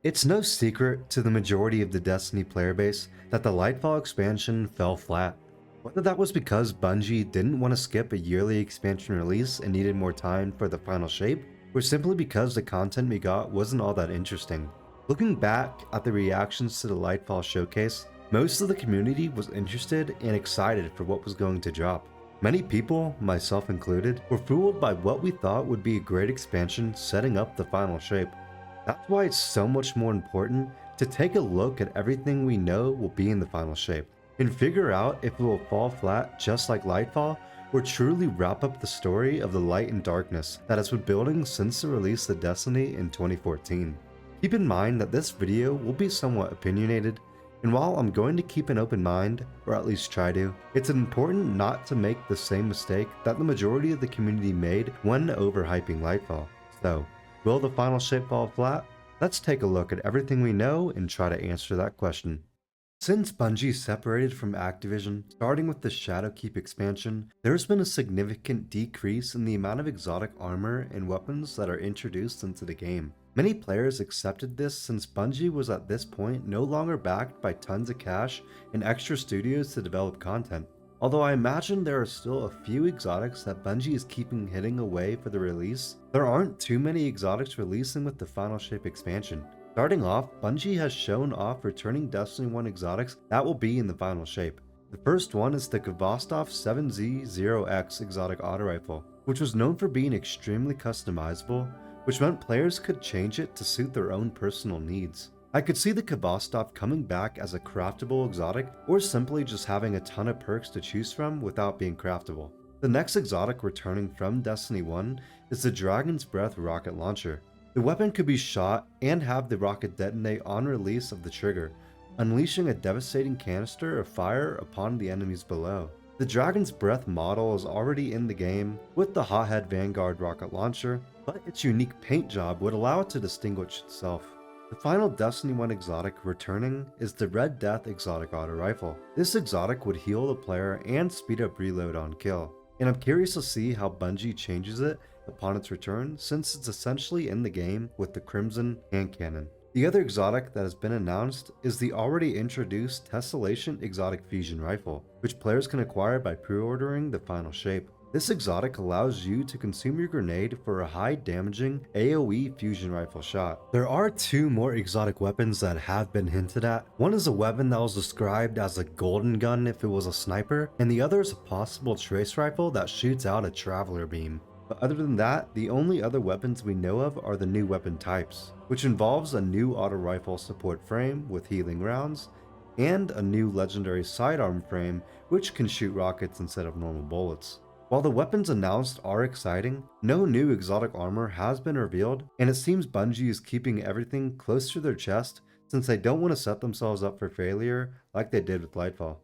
It's no secret to the majority of the Destiny player base that the Lightfall expansion fell flat. Whether that was because Bungie didn't want to skip a yearly expansion release and needed more time for the final shape, or simply because the content we got wasn't all that interesting. Looking back at the reactions to the Lightfall showcase, most of the community was interested and excited for what was going to drop. Many people, myself included, were fooled by what we thought would be a great expansion setting up the final shape. That's why it's so much more important to take a look at everything we know will be in the final shape, and figure out if it will fall flat just like Lightfall, or truly wrap up the story of the light and darkness that has been building since the release of Destiny in 2014. Keep in mind that this video will be somewhat opinionated, and while I'm going to keep an open mind, or at least try to, it's important not to make the same mistake that the majority of the community made when overhyping Lightfall. So, will the final shape fall flat? Let's take a look at everything we know and try to answer that question. Since Bungie separated from Activision, starting with the Shadowkeep expansion, there's been a significant decrease in the amount of exotic armor and weapons that are introduced into the game. Many players accepted this since Bungie was at this point no longer backed by tons of cash and extra studios to develop content. Although I imagine there are still a few exotics that Bungie is keeping hidden away for the release, there aren't too many exotics releasing with the Final Shape expansion. Starting off, Bungie has shown off returning Destiny 1 exotics that will be in the final shape. The first one is the Kvostov 7Z0X exotic auto rifle, which was known for being extremely customizable, which meant players could change it to suit their own personal needs. I could see the Kvostov coming back as a craftable exotic, or simply just having a ton of perks to choose from without being craftable. The next exotic returning from Destiny 1 is the Dragon's Breath rocket launcher. The weapon could be shot and have the rocket detonate on release of the trigger, unleashing a devastating canister of fire upon the enemies below. The Dragon's Breath model is already in the game with the Hothead Vanguard rocket launcher, but its unique paint job would allow it to distinguish itself. The final Destiny 1 exotic returning is the Red Death exotic auto rifle. This exotic would heal the player and speed up reload on kill, and I'm curious to see how Bungie changes it upon its return, since it's essentially in the game with the Crimson hand cannon. The other exotic that has been announced is the already introduced Tessellation exotic fusion rifle, which players can acquire by pre-ordering the final shape. This exotic allows you to consume your grenade for a high damaging AoE fusion rifle shot. There are two more exotic weapons that have been hinted at. One is a weapon that was described as a golden gun if it was a sniper, and the other is a possible trace rifle that shoots out a traveler beam. But other than that, the only other weapons we know of are the new weapon types, which involves a new auto rifle support frame with healing rounds, and a new legendary sidearm frame which can shoot rockets instead of normal bullets. While the weapons announced are exciting, no new exotic armor has been revealed, and it seems Bungie is keeping everything close to their chest since they don't want to set themselves up for failure like they did with Lightfall.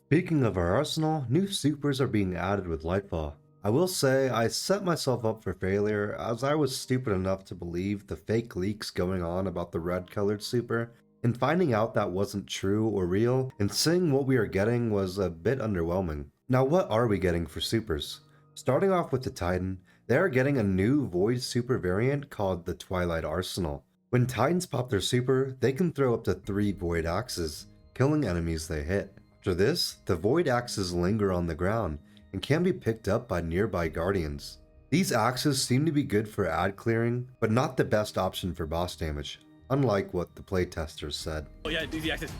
Speaking of our arsenal, new supers are being added with Lightfall. I will say I set myself up for failure as I was stupid enough to believe the fake leaks going on about the red colored super, and finding out that wasn't true or real, and seeing what we are getting was a bit underwhelming. Now what are we getting for supers? Starting off with the Titan, they are getting a new Void super variant called the Twilight Arsenal. When Titans pop their super, they can throw up to 3 Void axes, killing enemies they hit. After this, the Void axes linger on the ground and can be picked up by nearby guardians. These axes seem to be good for ad clearing, but not the best option for boss damage, unlike what the playtesters said. Oh yeah, easy access.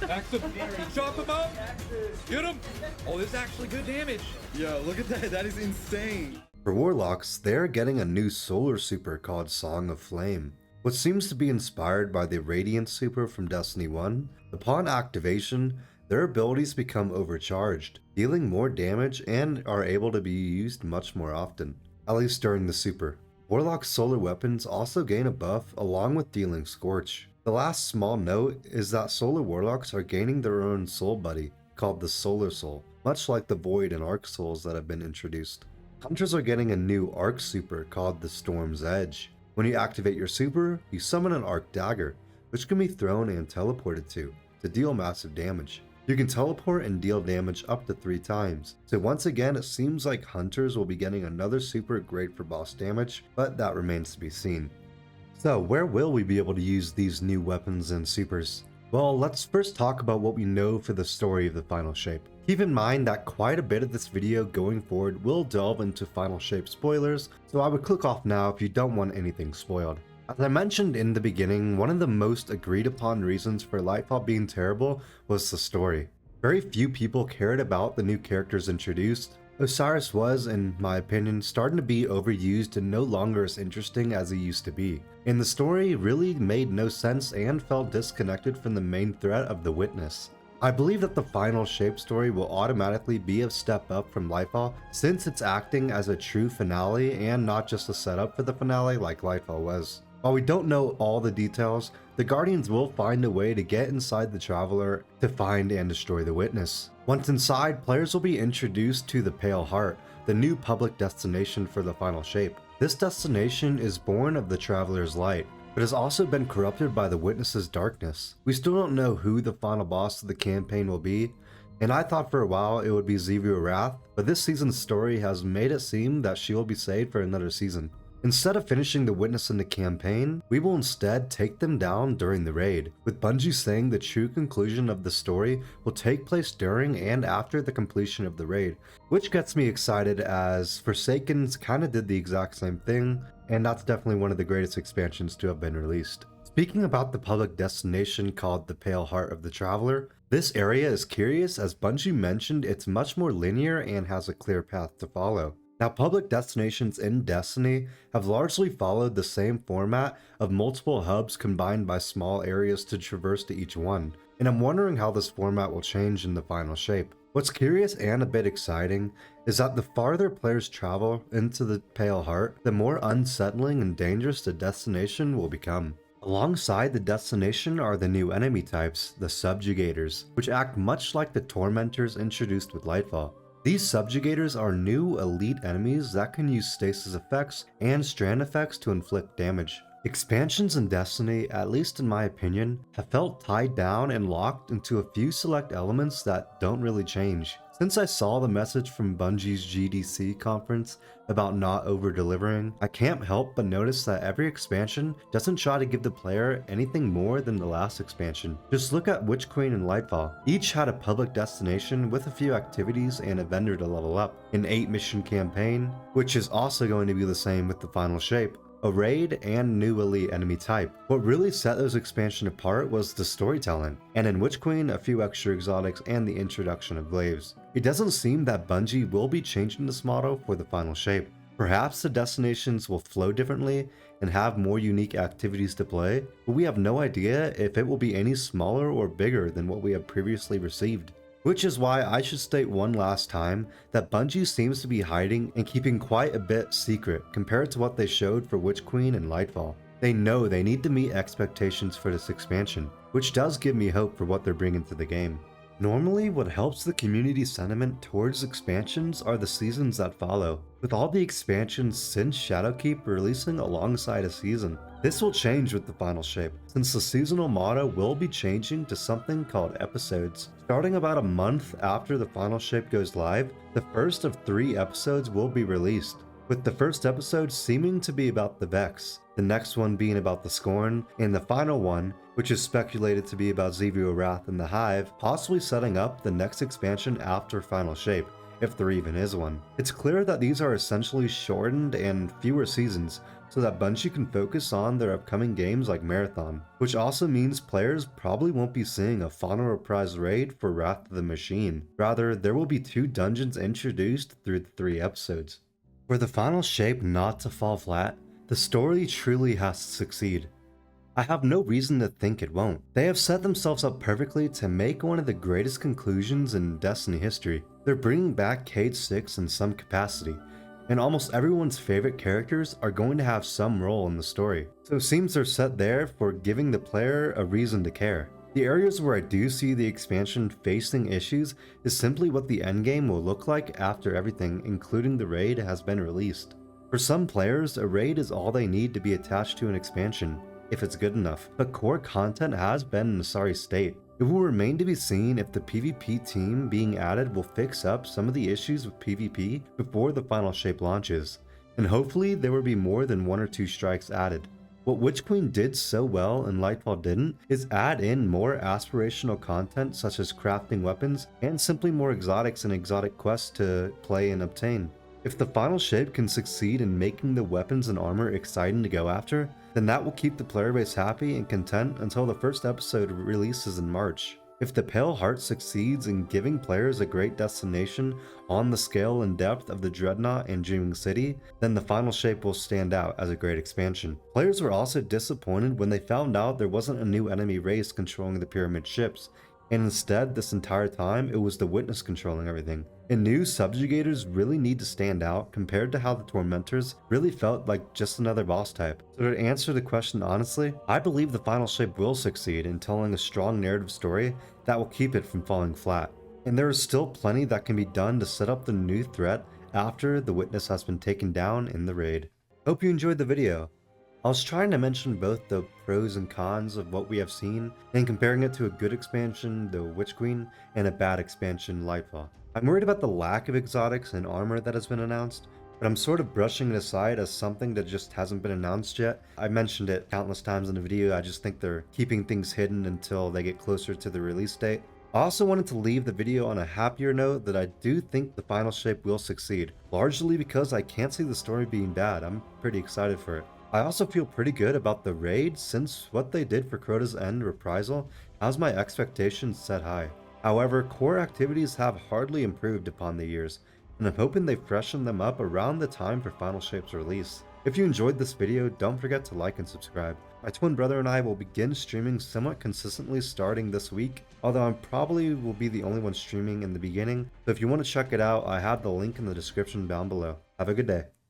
Axis, chop him up! Get him! Oh, this is actually good damage. Yeah, look at that, that is insane. For Warlocks, they are getting a new solar super called Song of Flame. What seems to be inspired by the Radiant super from Destiny 1, upon activation, their abilities become overcharged, dealing more damage and are able to be used much more often, at least during the super. Warlock's solar weapons also gain a buff along with dealing Scorch. The last small note is that solar Warlocks are gaining their own soul buddy, called the Solar Soul, much like the Void and Arc Souls that have been introduced. Hunters are getting a new Arc super called the Storm's Edge. When you activate your super, you summon an Arc Dagger, which can be thrown and teleported to deal massive damage. You can teleport and deal damage up to 3 times, so once again it seems like Hunters will be getting another super great for boss damage, but that remains to be seen. So where will we be able to use these new weapons and supers? Well, let's first talk about what we know for the story of the Final Shape. Keep in mind that quite a bit of this video going forward will delve into Final Shape spoilers, so I would click off now if you don't want anything spoiled. As I mentioned in the beginning, one of the most agreed upon reasons for Lightfall being terrible was the story. Very few people cared about the new characters introduced. Osiris was, in my opinion, starting to be overused and no longer as interesting as he used to be. And the story really made no sense and felt disconnected from the main threat of the Witness. I believe that the Final Shape story will automatically be a step up from Lightfall since it's acting as a true finale and not just a setup for the finale like Lightfall was. While we don't know all the details, the Guardians will find a way to get inside the Traveler to find and destroy the Witness. Once inside, players will be introduced to the Pale Heart, the new public destination for the Final Shape. This destination is born of the Traveler's light, but has also been corrupted by the Witness's darkness. We still don't know who the final boss of the campaign will be, and I thought for a while it would be Zevia Wrath, but this season's story has made it seem that she will be saved for another season. Instead of finishing the Witness in the campaign, we will instead take them down during the raid, with Bungie saying the true conclusion of the story will take place during and after the completion of the raid, which gets me excited as Forsakens kinda did the exact same thing, and that's definitely one of the greatest expansions to have been released. Speaking about the public destination called the Pale Heart of the Traveler, this area is curious as Bungie mentioned it's much more linear and has a clear path to follow. Now, public destinations in Destiny have largely followed the same format of multiple hubs combined by small areas to traverse to each one, and I'm wondering how this format will change in the Final Shape. What's curious and a bit exciting is that the farther players travel into the Pale Heart, the more unsettling and dangerous the destination will become. Alongside the destination are the new enemy types, the Subjugators, which act much like the Tormentors introduced with Lightfall. These Subjugators are new elite enemies that can use stasis effects and strand effects to inflict damage. Expansions in Destiny, at least in my opinion, have felt tied down and locked into a few select elements that don't really change. Since I saw the message from Bungie's GDC conference about not over-delivering, I can't help but notice that every expansion doesn't try to give the player anything more than the last expansion. Just look at Witch Queen and Lightfall. Each had a public destination with a few activities and a vendor to level up, an 8-mission campaign, which is also going to be the same with the Final Shape, a raid, and new elite enemy type. What really set those expansions apart was the storytelling, and in Witch Queen a few extra exotics and the introduction of glaives. It doesn't seem that Bungie will be changing this model for the Final Shape. Perhaps the destinations will flow differently and have more unique activities to play, but we have no idea if it will be any smaller or bigger than what we have previously received. Which is why I should state one last time that Bungie seems to be hiding and keeping quite a bit secret compared to what they showed for Witch Queen and Lightfall. They know they need to meet expectations for this expansion, which does give me hope for what they're bringing to the game. Normally, what helps the community sentiment towards expansions are the seasons that follow, with all the expansions since Shadowkeep releasing alongside a season. This will change with the Final Shape, since the seasonal motto will be changing to something called episodes. Starting about a month after the Final Shape goes live, the first of 3 episodes will be released, with the first episode seeming to be about the Vex, the next one being about the Scorn, and the final one, which is speculated to be about Zevia Wrath and the Hive, possibly setting up the next expansion after Final Shape, if there even is one. It's clear that these are essentially shortened and fewer seasons, so that Bungie can focus on their upcoming games like Marathon, which also means players probably won't be seeing a final reprise raid for Wrath of the Machine. Rather, there will be 2 dungeons introduced through the 3 episodes. For the Final Shape not to fall flat, the story truly has to succeed. I have no reason to think it won't. They have set themselves up perfectly to make one of the greatest conclusions in Destiny history. They're bringing back Cade 6 in some capacity, and almost everyone's favorite characters are going to have some role in the story. So it seems they're set there for giving the player a reason to care. The areas where I do see the expansion facing issues is simply what the endgame will look like after everything, including the raid, has been released. For some players, a raid is all they need to be attached to an expansion, if it's good enough, but core content has been in a sorry state. It will remain to be seen if the PvP team being added will fix up some of the issues with PvP before the Final Shape launches, and hopefully there will be more than 1 or 2 strikes added. What Witch Queen did so well and Lightfall didn't is add in more aspirational content such as crafting weapons and simply more exotics and exotic quests to play and obtain. If the final shape can succeed in making the weapons and armor exciting to go after, then that will keep the player base happy and content until the first episode releases in March. If the Pale Heart succeeds in giving players a great destination on the scale and depth of the Dreadnought and Dreaming City, then the final shape will stand out as a great expansion. Players were also disappointed when they found out there wasn't a new enemy race controlling the pyramid ships, and instead this entire time it was the Witness controlling everything. And new subjugators really need to stand out compared to how the Tormentors really felt like just another boss type. So to answer the question honestly, I believe the final shape will succeed in telling a strong narrative story that will keep it from falling flat. And there is still plenty that can be done to set up the new threat after the Witness has been taken down in the raid. Hope you enjoyed the video. I was trying to mention both the pros and cons of what we have seen and comparing it to a good expansion, the Witch Queen, and a bad expansion, Lightfall. I'm worried about the lack of exotics and armor that has been announced, but I'm sort of brushing it aside as something that just hasn't been announced yet. I mentioned it countless times in the video, I just think they're keeping things hidden until they get closer to the release date. I also wanted to leave the video on a happier note that I do think the final shape will succeed, largely because I can't see the story being bad. I'm pretty excited for it. I also feel pretty good about the raid since what they did for Crota's End Reprisal has my expectations set high. However, core activities have hardly improved upon the years, and I'm hoping they freshen them up around the time for Final Shape's release. If you enjoyed this video, don't forget to like and subscribe. My twin brother and I will begin streaming somewhat consistently starting this week, although I probably will be the only one streaming in the beginning, so if you want to check it out, I have the link in the description down below. Have a good day.